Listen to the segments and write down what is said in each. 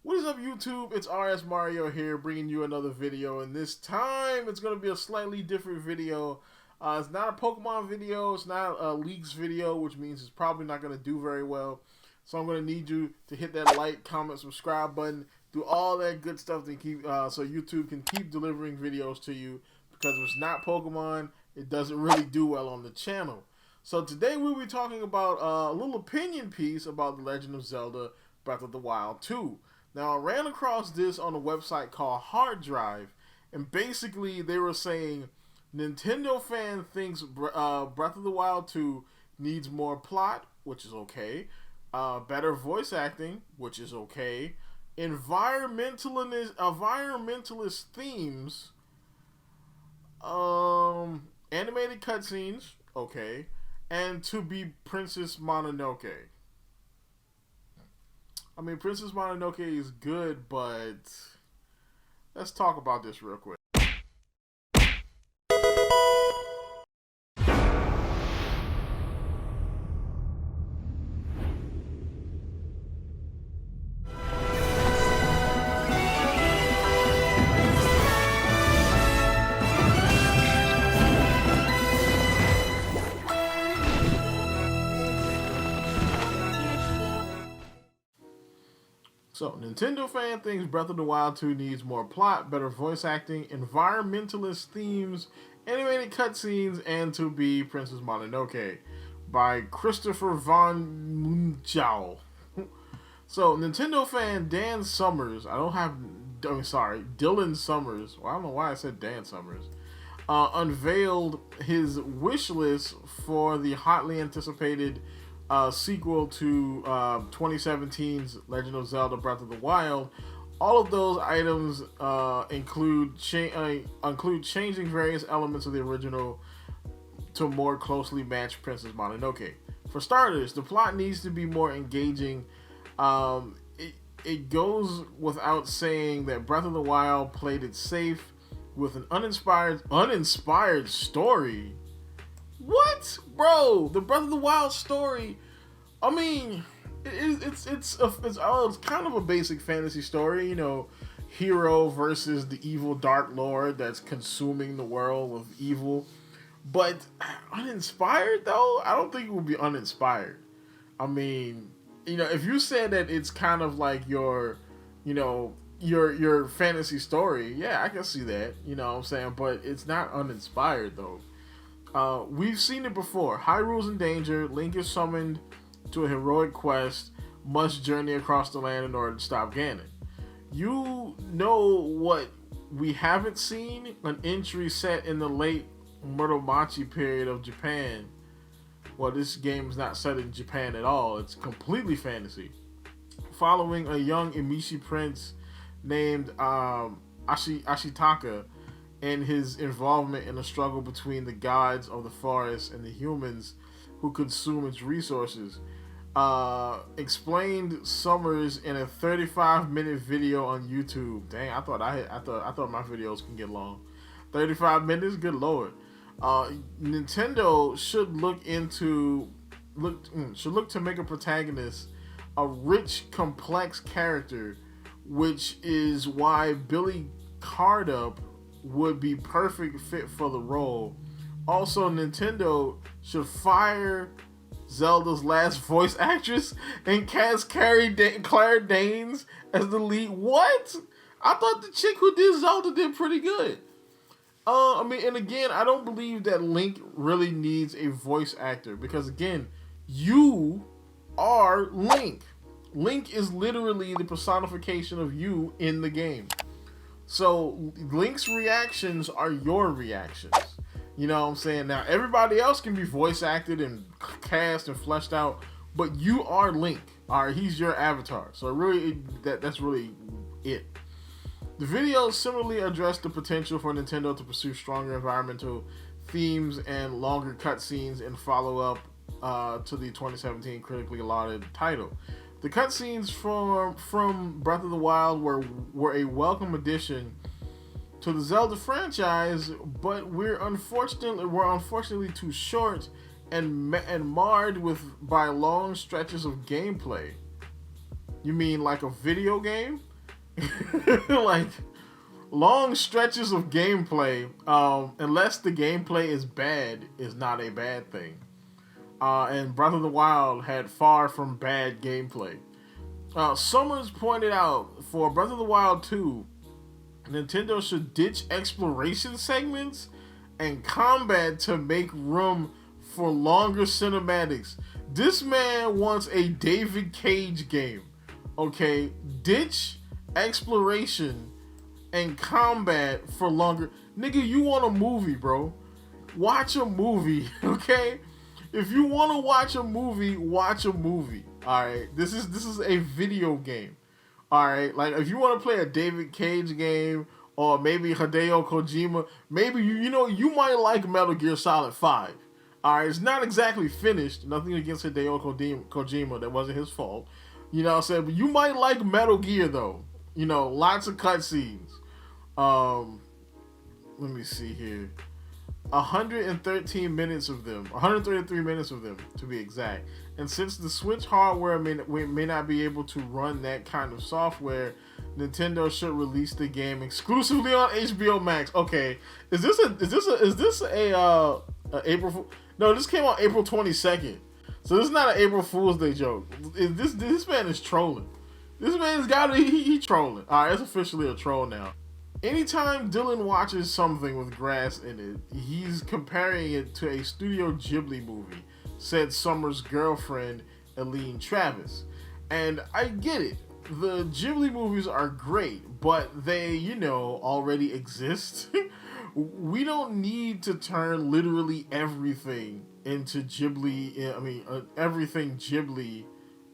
What is up, YouTube? It's RSMario here, bringing you another video, and this time it's going to be a slightly different video. It's not a Pokemon video, it's not a Leaks video, which means it's probably not going to do very well. So I'm going to need you to hit that like, comment, subscribe button, do all that good stuff to keep so YouTube can keep delivering videos to you. Because if it's not Pokemon, it doesn't really do well on the channel. So today we'll be talking about a little opinion piece about The Legend of Zelda Breath of the Wild 2. Now, I ran across this on a website called Hard Drive, and basically they were saying Nintendo fan thinks Breath of the Wild 2 needs more plot, which is okay, better voice acting, which is okay, environmentalist themes, animated cutscenes, okay, and to be Princess Mononoke. I mean, Princess Mononoke is good, but let's talk about this real quick. So, Nintendo fan thinks Breath of the Wild 2 needs more plot, better voice acting, environmentalist themes, animated cutscenes, and to be Princess Mononoke by Christopher Von Munchau. So, Nintendo fan Dan Summers, Dylan Summers, well, I don't know why I said Dan Summers, unveiled his wish list for the hotly anticipated sequel to 2017's Legend of Zelda Breath of the Wild. All of those items include changing various elements of the original to more closely match Princess Mononoke. For starters, the plot needs to be more engaging. It goes without saying that Breath of the Wild played it safe with an uninspired story. What, bro? The Breath of the Wild story. I mean, it's kind of a basic fantasy story, you know, hero versus the evil Dark Lord that's consuming the world with evil. But uninspired though, I don't think it would be uninspired. I mean, you know, if you said that it's kind of like your, you know, your fantasy story, yeah, I can see that. You know what I'm saying? But it's not uninspired though. We've seen it before. Hyrule's in danger. Link is summoned to a heroic quest, must journey across the land in order to stop Ganon. You know what we haven't seen? An entry set in the late Muromachi period of Japan. Well, this game is not set in Japan at all. It's completely fantasy. Following a young Emishi prince named Ashitaka and his involvement in a struggle between the gods of the forest and the humans who consume its resources. Explained Summers in a 35-minute video on YouTube. Dang, I thought my videos can get long. 35 minutes, good lord. Nintendo should look to make a protagonist a rich, complex character, which is why Billy Crudup would be perfect fit for the role. Also, Nintendo should fire Zelda's last voice actress and cast Claire Danes as the lead. What? I thought the chick who did Zelda did pretty good. I mean, and again, I don't believe that Link really needs a voice actor because, again, you are Link. Link is literally the personification of you in the game. So Link's reactions are your reactions. You know what I'm saying? Now, everybody else can be voice acted and cast and fleshed out, but you are Link. All right, he's your avatar. So really, that's really it. The video similarly addressed the potential for Nintendo to pursue stronger environmental themes and longer cutscenes in follow-up to the 2017 critically lauded title. The cutscenes from Breath of the Wild were a welcome addition to the Zelda franchise, but we're unfortunately too short and marred by long stretches of gameplay. You mean like a video game? Like, long stretches of gameplay, unless the gameplay is bad, is not a bad thing. And Breath of the Wild had far from bad gameplay. Summers pointed out for Breath of the Wild 2, Nintendo should ditch exploration segments and combat to make room for longer cinematics. This man wants a David Cage game. Okay, ditch exploration and combat for longer. Nigga, you want a movie, bro? Watch a movie, okay? If you want to watch a movie, watch a movie. All right, this is a video game. All right, like if you want to play a David Cage game or maybe Hideo Kojima, maybe you might like Metal Gear Solid 5. All right, it's not exactly finished. Nothing against Hideo Kojima, that wasn't his fault. You know what I'm saying? But you might like Metal Gear though. You know, lots of cutscenes. Let me see here. 113 minutes of them, 133 minutes of them to be exact. And since the Switch hardware may not be able to run that kind of software, Nintendo should release the game exclusively on HBO Max. Okay, is this a April Fool? No, this came out April 22nd. So this is not an April Fool's Day joke. This man is trolling. This man's got he trolling. All right, it's officially a troll now. Anytime Dylan watches something with grass in it, he's comparing it to a Studio Ghibli movie, said Summer's girlfriend, Aline Travis. And I get it. The Ghibli movies are great, but they, already exist. We don't need to turn literally everything into Ghibli, everything Ghibli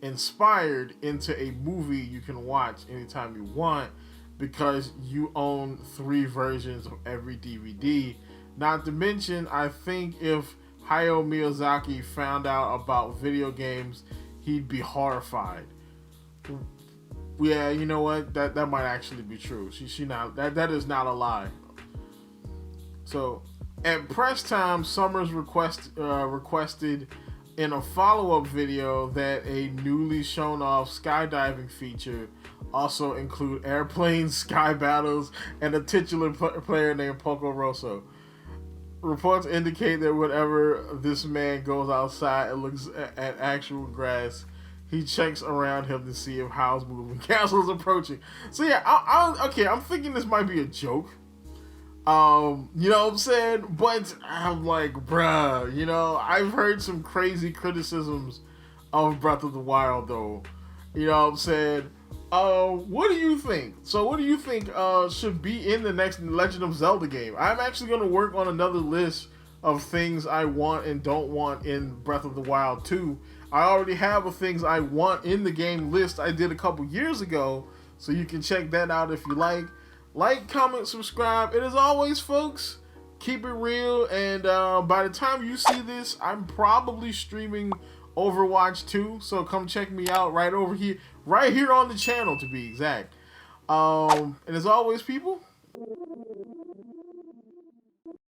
inspired into a movie you can watch anytime you want, because you own 3 versions of every DVD. Not to mention, I think if Hayao Miyazaki found out about video games, he'd be horrified. Yeah, you know what? That might actually be true. That is not a lie. So, at press time, Summers requested in a follow-up video that a newly shown off skydiving feature also include airplanes, sky battles, and a titular player named Poco Rosso. Reports indicate that whenever this man goes outside and looks at actual grass, he checks around him to see if Howl's moving castle is approaching. So yeah, I'm thinking this might be a joke. You know what I'm saying? But I'm like, bruh, I've heard some crazy criticisms of Breath of the Wild though. You know what I'm saying? What do you think? So what do you think should be in the next Legend of Zelda game? I'm actually going to work on another list of things I want and don't want in Breath of the Wild 2. I already have things I want in the game list I did a couple years ago, so you can check that out if you like. Like, comment, subscribe, and as always, folks, keep it real, and by the time you see this, I'm probably streaming Overwatch 2, so come check me out right here on the channel, to be exact. And as always, people,